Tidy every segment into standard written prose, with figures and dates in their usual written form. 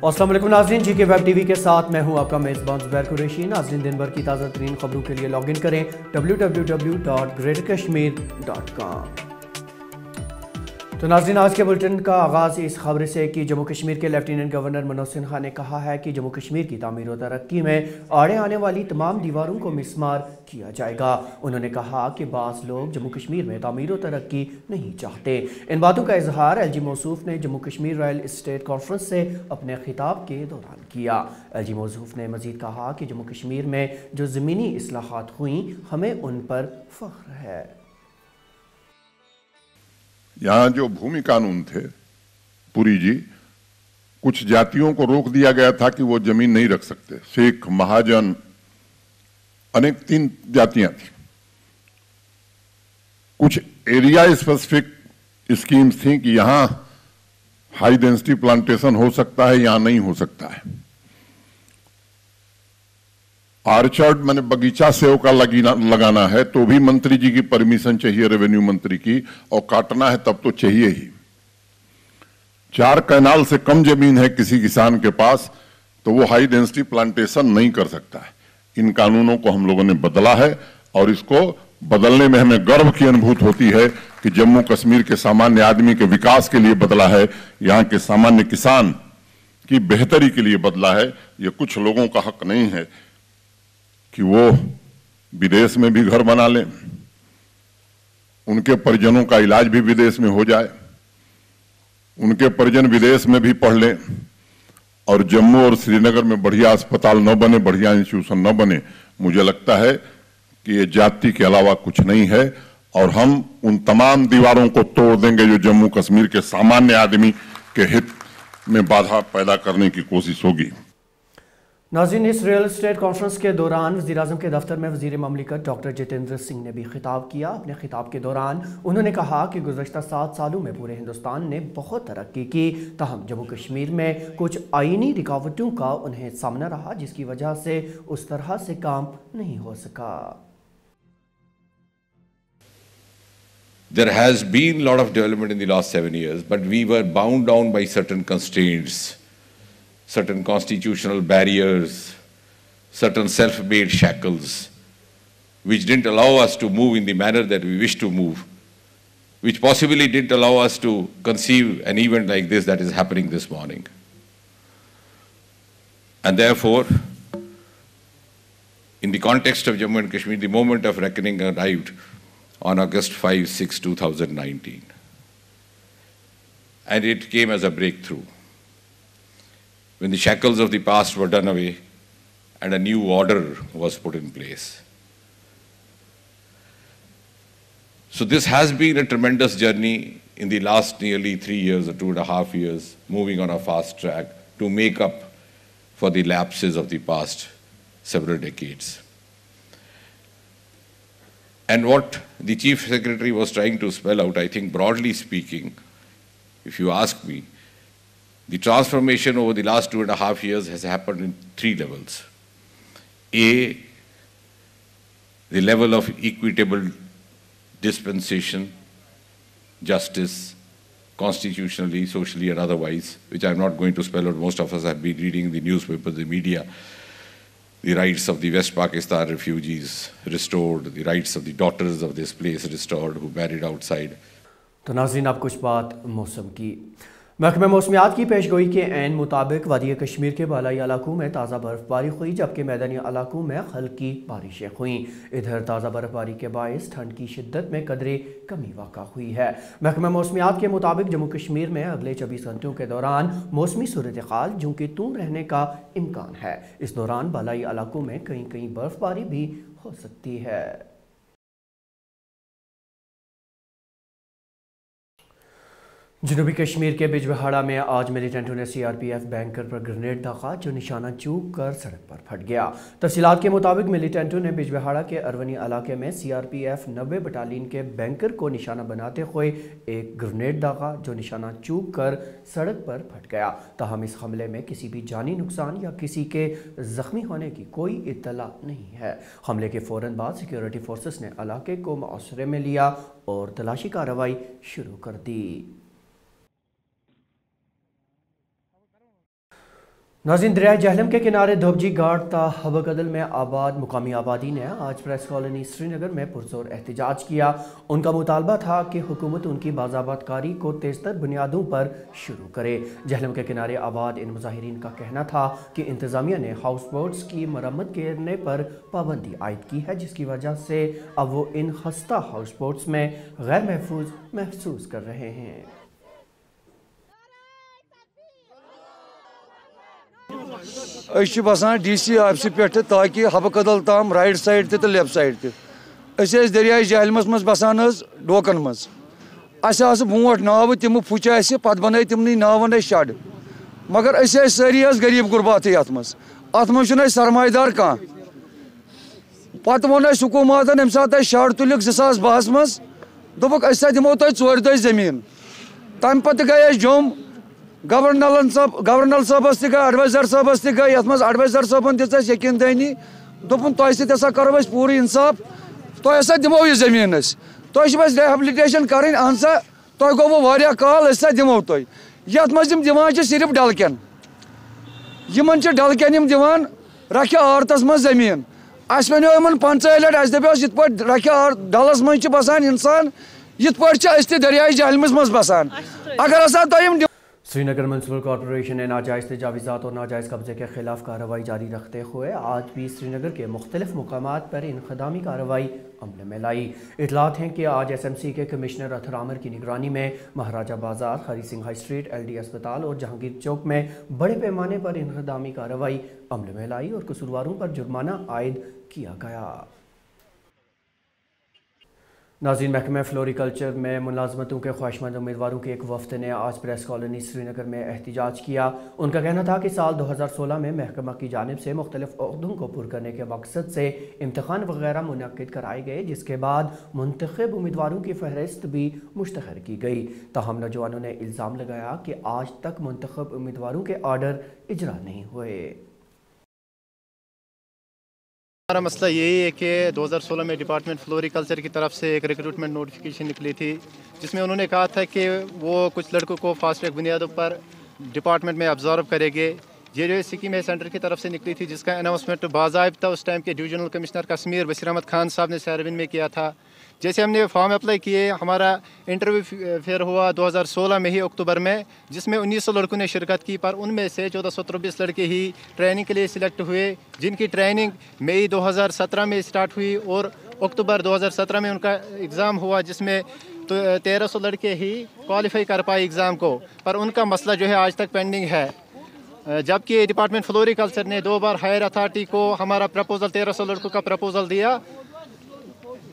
अस्सलाम वालेकुम नाज़रीन, जी के वेब टीवी के साथ मैं हूं आपका मेज़बान ज़ुबैर कुरैशी। नाज़रीन, दिन भर की ताज़ा तरीन खबरों के लिए लॉग इन करें www.greaterkashmir.com। तो नाज़रीन, आज के बुलेटिन का आगाज़ इस खबर से कि जम्मू कश्मीर के लेफ्टिनेंट गवर्नर मनोज सिन्हा ने कहा है कि जम्मू कश्मीर की तामीर और तरक्की में आड़े आने वाली तमाम दीवारों को मिसमार किया जाएगा। उन्होंने कहा कि बाज़ लोग जम्मू कश्मीर में तामीर और तरक्की नहीं चाहते। इन बातों का इजहार एलजी मौसूफ ने Jammu Kashmir royal state conference से अपने खिताब के दौरान किया। एलजी मौसूफ ने मजीद कहा कि जम्मू कश्मीर में जो ज़मीनी इस्लाहात हुई, हमें उन पर फ़ख्र है। यहाँ जो भूमि कानून थे पुरी जी, कुछ जातियों को रोक दिया गया था कि वो जमीन नहीं रख सकते। सिख, महाजन, अनेक 3 जातियां थी। कुछ एरिया स्पेसिफिक स्कीम्स थी कि यहां हाई डेंसिटी प्लांटेशन हो सकता है, यहां नहीं हो सकता है। आर्चर्ड मैंने बगीचा सेव का लगाना है तो भी मंत्री जी की परमिशन चाहिए, रेवेन्यू मंत्री की, और काटना है तब तो चाहिए ही। 4 कैनाल से कम जमीन है किसी किसान के पास तो वो हाई डेंसिटी प्लांटेशन नहीं कर सकता है। इन कानूनों को हम लोगों ने बदला है और इसको बदलने में हमें गर्व की अनुभूति होती है कि जम्मू कश्मीर के सामान्य आदमी के विकास के लिए बदला है, यहाँ के सामान्य किसान की बेहतरी के लिए बदला है। ये कुछ लोगों का हक नहीं है कि वो विदेश में भी घर बना लें, उनके परिजनों का इलाज भी विदेश में हो जाए, उनके परिजन विदेश में भी पढ़ लें और जम्मू और श्रीनगर में बढ़िया अस्पताल न बने, बढ़िया इंस्टीट्यूशन न बने। मुझे लगता है कि ये जाति के अलावा कुछ नहीं है और हम उन तमाम दीवारों को तोड़ देंगे जो जम्मू कश्मीर के सामान्य आदमी के हित में बाधा पैदा करने की कोशिश होगी। नाज़रीन, इस रियल एस्टेट कॉन्फ्रेंस के दौरान वज़ीर-ए-आज़म के दफ्तर में वज़ीर ममलिकत डॉक्टर जितेंद्र सिंह ने भी खिताब किया। अपने खिताब के दौरान उन्होंने कहा कि गुज़श्ता 7 सालों में पूरे हिंदुस्तान ने बहुत तरक्की की, ताहम जम्मू कश्मीर में कुछ आईनी रुकावटों का उन्हें सामना रहा, जिसकी वजह से उस तरह से काम नहीं हो सका। There has been a lot of development in the last 7 years, but we were bound down by certain constraints, certain constitutional barriers, certain self-made shackles, which didn't allow us to move in the manner that we wished to move, which possibly didn't allow us to conceive an event like this that is happening this morning. And therefore, in the context of Jammu and Kashmir, the moment of reckoning arrived on August 5-6, 2019. And it came as a breakthrough, when the shackles of the past were done away and a new order was put in place. So this has been a tremendous journey in the last nearly 3 years or 2.5 years, moving on a fast track to make up for the lapses of the past several decades. And what the Chief Secretary was trying to spell out, I think broadly speaking, if you ask me, the transformation over the last 2.5 years has happened in 3 levels. A, the level of equitable dispensation, justice, constitutionally, socially, and otherwise, which I'm not going to spell out. Most of us have been reading the newspapers, the media. The rights of the West Pakistan refugees restored, the rights of the daughters of this place restored who married outside. तो नाज़रीन, अब कुछ बात मौसम की। महकमा मौसमियात की पेशगोई के ऐन मुताबिक वादी कश्मीर के बालाई इलाकों में ताज़ा बर्फबारी हुई, जबकि मैदानी इलाकों में हल्की बारिशें हुईं। इधर ताज़ा बर्फबारी के बायस ठंड की शिद्दत में कदरे कमी वाक़ा हुई है। महकमा मौसमियात के मुताबिक जम्मू कश्मीर में अगले 24 घंटों के दौरान मौसमी सूरत-ए-हाल जूं की तूं रहने का इम्कान है। इस दौरान बालाई इलाकों में कहीं कहीं बर्फबारी भी हो सकती है। जनूबी कश्मीर के बिजबहाड़ा में आज मिलिटेंटों ने सीआरपीएफ बैंकर पर ग्रेनेड दागा, जो निशाना चूक कर सड़क पर फट गया। तफसीलात के मुताबिक मिलिटेंटों ने बिजबहाड़ा के अरवनी इलाके में सीआरपीएफ 90 बटालियन के बैंकर को निशाना बनाते हुए एक ग्रेनेड दागा, जो निशाना चूक कर सड़क पर फट गया। ताहम इस हमले में किसी भी जानी नुकसान या किसी के जख्मी होने की कोई इत्तला नहीं है। हमले के फौरन बाद सिक्योरिटी फोर्सेस ने इलाके को मुआसरे में लिया और तलाशी कार्रवाई शुरू कर दी। नाज़रीन, दरिया जहलम के किनारे धोबजी घाट ता हबकदल में आबाद मुकामी आबादी ने आज प्रेस कॉलोनी श्रीनगर में पुरजोर एहतजाज किया। उनका मुतालबा था कि हुकूमत उनकी बाज़ाबातकारी को तेज़तर बुनियादों पर शुरू करे। जहलम के किनारे आबाद इन मुजाहिरीन का कहना था कि इंतज़ामिया ने हाउस बोट्स की मरम्मत करने पर पाबंदी आयद की है, जिसकी वजह से अब वो इन खस्ता हाउस बोट्स में गैर महफूज महसूस कर रहे हैं। बसान DC ऑफिस पे ताकि हब कदल ताम राइट साइड तो लेफ्ट साइड दरिया जहलमस मज बसान डोकन मज बो नाव तम फुच पे बन तमन नावन शड मगर सारी गरीब गुरबात अत मज सरमादार कह पे वो हुकूमत ये सात शड तुल 2012 मज दोपक दिमो तुम 4 दह जमीन तम पे गए जम गवर्नर साहबस तक एडवाइजर साहबस तक ये एडवाइजर साहबन दिस यकीन दनी दोपन तुम सत करो पूरी इंसाफ तुम दिमो यह जमीन तुम रिहेबिलिटेशन कर तुम गो वो काल दिमो तुम ये दिवान सिर्फ डलकन डलकन दिवान रख आरतस मज जमीन वो इन 15 लट दपास ये रख डलस मज बसान इंसान ये दरिया जहलमस मज बसान अगर तुम श्रीनगर म्यूनसिपल कॉरपोरेशन ने नाजायज़ तजावीज़ात और नाजायज़ कब्जे के खिलाफ कार्रवाई जारी रखते हुए आज भी श्रीनगर के मुख्तलिफ मुकामात पर इनक़दामी कार्रवाई अमल में लाई। इतलात हैं कि आज SMC के कमिश्नर अथर आमिर की निगरानी में महाराजा बाजार, Hari Singh high street, LD अस्पताल और जहांगीर चौक में बड़े पैमाने पर इनक़दामी कार्रवाई अमल में लाई और कसूरवारों पर जुर्माना आयद किया गया। नाज़रीन, महकमा फ्लोरिकल्चर में मुलाजमतों के ख्वाहिशमंद उम्मीदवारों के एक वफ्द ने आज प्रेस कॉलोनी श्रीनगर में एहतजाज किया। उनका कहना था कि साल 2016 में महकमा की जानिब से मुख्तलिफ ओहदों को पुर करने के मकसद से इम्तहान वगैरह मुनक्किद कराए गए, जिसके बाद मुंतखब उम्मीदवारों की फहरिस्त भी मुश्तहर की गई। ताहम नौजवानों ने इल्ज़ाम लगाया कि आज तक मुंतखब उम्मीदवारों के आर्डर इजरा नहीं हुए। हमारा मसला यही है कि 2016 में डिपार्टमेंट फ्लोरिकल्चर की तरफ से एक रिक्रूटमेंट नोटिफिकेशन निकली थी, जिसमें उन्होंने कहा था कि वो कुछ लड़कों को फास्ट ट्रैक बुनियादों पर डिपार्टमेंट में ऑब्जर्व करेंगे। ये जो स्कीम है सेंटर की तरफ से निकली थी, जिसका अनाउंसमेंट बाज़ाब्ता उस टाइम के डिविजनल कमिश्नर कश्मीर बशीर अहमद खान साहब ने सरविन में किया था। जैसे हमने फॉर्म अप्लाई किए, हमारा इंटरव्यू फेयर हुआ 2016 में ही अक्टूबर में, जिसमें 1900 लड़कों ने शिरकत की, पर उनमें से 1423 लड़के ही ट्रेनिंग के लिए सिलेक्ट हुए, जिनकी ट्रेनिंग मई 2017 में स्टार्ट हुई और अक्टूबर 2017 में उनका एग्ज़ाम हुआ, जिसमें तो 1300 लड़के ही क्वालिफाई कर पाए एग्ज़ाम को, पर उनका मसला जो है आज तक पेंडिंग है। जबकि डिपार्टमेंट फ्लोरिकल्चर ने 2 बार हायर अथॉरिटी को हमारा प्रपोजल 1300 लड़कों का प्रपोजल दिया,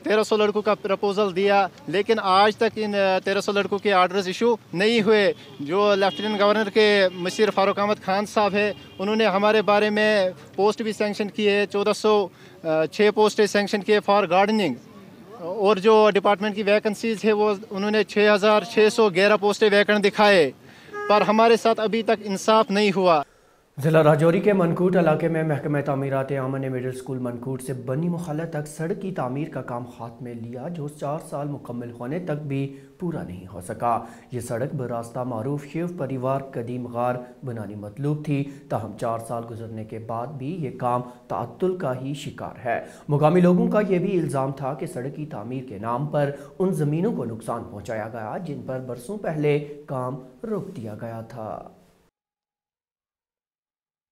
1300 लड़कों का प्रपोजल दिया, लेकिन आज तक इन 1300 लड़कों के आर्डर्स इशू नहीं हुए। जो लेफ्टिनेंट गवर्नर के मशीर फारूक अहमद खान साहब है, उन्होंने हमारे बारे में पोस्ट भी सैंक्शन किए, 1406 पोस्टें सैंक्शन किए फॉर गार्डनिंग, और जो डिपार्टमेंट की वैकेंसीज है वो उन्होंने 6611 पोस्टें वैकेंट दिखाए, पर हमारे साथ अभी तक इंसाफ नहीं हुआ। ज़िला राजौरी के मनकूट इलाके में महकमा तामीरात आम ने मिडिल स्कूल मनकूट से बनी मुखल्ला तक सड़क की तामीर का काम हाथ में लिया, जो 4 साल मुकम्मल होने तक भी पूरा नहीं हो सका। ये सड़क बरास्ता मारूफ शिव परिवार कदीम गार बनानी मतलूब थी, ताहम 4 साल गुजरने के बाद भी ये काम ताअत्तुल का ही शिकार है। मुकामी लोगों का यह भी इल्ज़ाम था कि सड़क की तामीर के नाम पर उन ज़मीनों को नुकसान पहुँचाया गया जिन पर बरसों पहले काम रोक दिया गया था।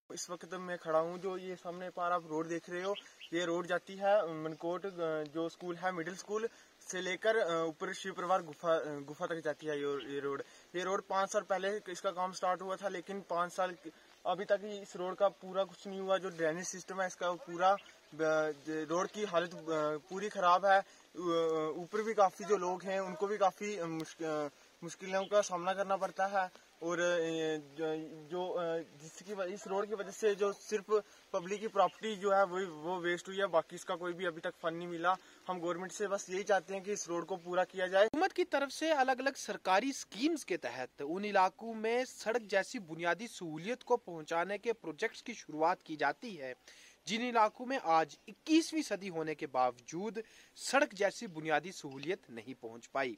इस वक्त मैं खड़ा हूँ, जो ये सामने पर आप रोड देख रहे हो, ये रोड जाती है मनकोट जो स्कूल है मिडिल स्कूल से लेकर ऊपर शिव परिवार गुफा तक जाती है। ये रोड 5 साल पहले इसका काम स्टार्ट हुआ था, लेकिन 5 साल अभी तक इस रोड का पूरा कुछ नहीं हुआ। जो ड्रेनेज सिस्टम है इसका पूरा, रोड की हालत पूरी खराब है। ऊपर भी काफी जो लोग हैं उनको भी काफी मुश्किलों का सामना करना पड़ता है, और जो जिसकी इस रोड की वजह से जो सिर्फ पब्लिक की प्रॉपर्टी जो है वो वेस्ट हुई है, बाकी इसका कोई भी अभी तक फंड नहीं मिला। हम गवर्नमेंट से बस यही चाहते हैं कि इस रोड को पूरा किया जाए। हुकूमत की तरफ से अलग अलग सरकारी स्कीम्स के तहत उन इलाकों में सड़क जैसी बुनियादी सहूलियत को पहुंचाने के प्रोजेक्ट्स की शुरुआत की जाती है, जिन इलाकों में आज 21वीं सदी होने के बावजूद सड़क जैसी बुनियादी सहूलियत नहीं पहुंच पाई।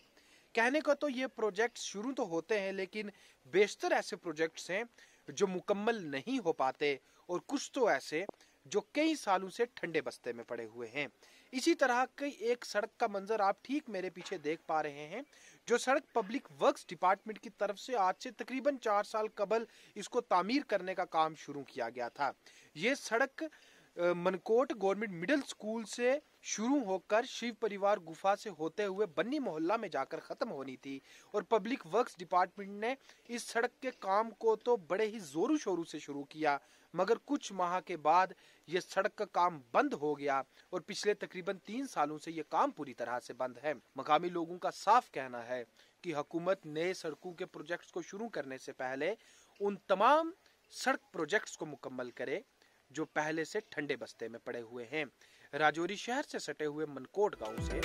कहने को तो ये प्रोजेक्ट्स शुरू तो होते हैं, लेकिन बेशतर ऐसे प्रोजेक्ट्स हैं जो मुकम्मल नहीं हो पाते और कुछ तो ऐसे जो कई सालों से ठंडे बस्ते में पड़े हुए हैं। इसी तरह कई एक सड़क का मंजर आप ठीक मेरे पीछे देख पा रहे हैं, जो सड़क पब्लिक वर्क्स डिपार्टमेंट की तरफ से आज से तकरीबन 4 साल कबल इसको तामीर करने का काम शुरू किया गया था। ये सड़क मनकोट गवर्नमेंट मिडिल स्कूल से शुरू होकर शिव परिवार गुफा से होते हुए बन्नी मोहल्ला में जाकर खत्म होनी थी और पब्लिक वर्क्स डिपार्टमेंट ने इस सड़क के काम को तो बड़े ही जोरों शोरों से शुरू किया, मगर कुछ माह के बाद ये सड़क का काम बंद हो गया और पिछले तकरीबन 3 सालों से ये काम पूरी तरह से बंद है। मकामी लोगों का साफ कहना है कि हुकूमत नए सड़कों के प्रोजेक्ट्स को शुरू करने से पहले उन तमाम सड़क प्रोजेक्ट्स को मुकम्मल करे जो पहले से ठंडे बस्ते में पड़े हुए हैं। राजौरी शहर से सटे हुए मनकोट गांव से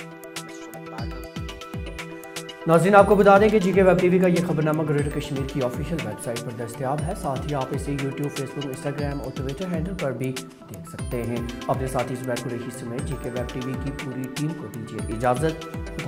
नाज़रीन, आपको बता दें कि जीके वेब टीवी का ये खबरनामा ग्रेटर कश्मीर की ऑफिशियल वेबसाइट पर दस्तयाब है। साथ ही आप इसे यूट्यूब, फेसबुक, इंस्टाग्राम और ट्विटर हैंडल पर भी देख सकते हैं। अपने साथी जुबैर कुरैशी समेत जीके वेब टीवी की पूरी टीम को दीजिए इजाज़त।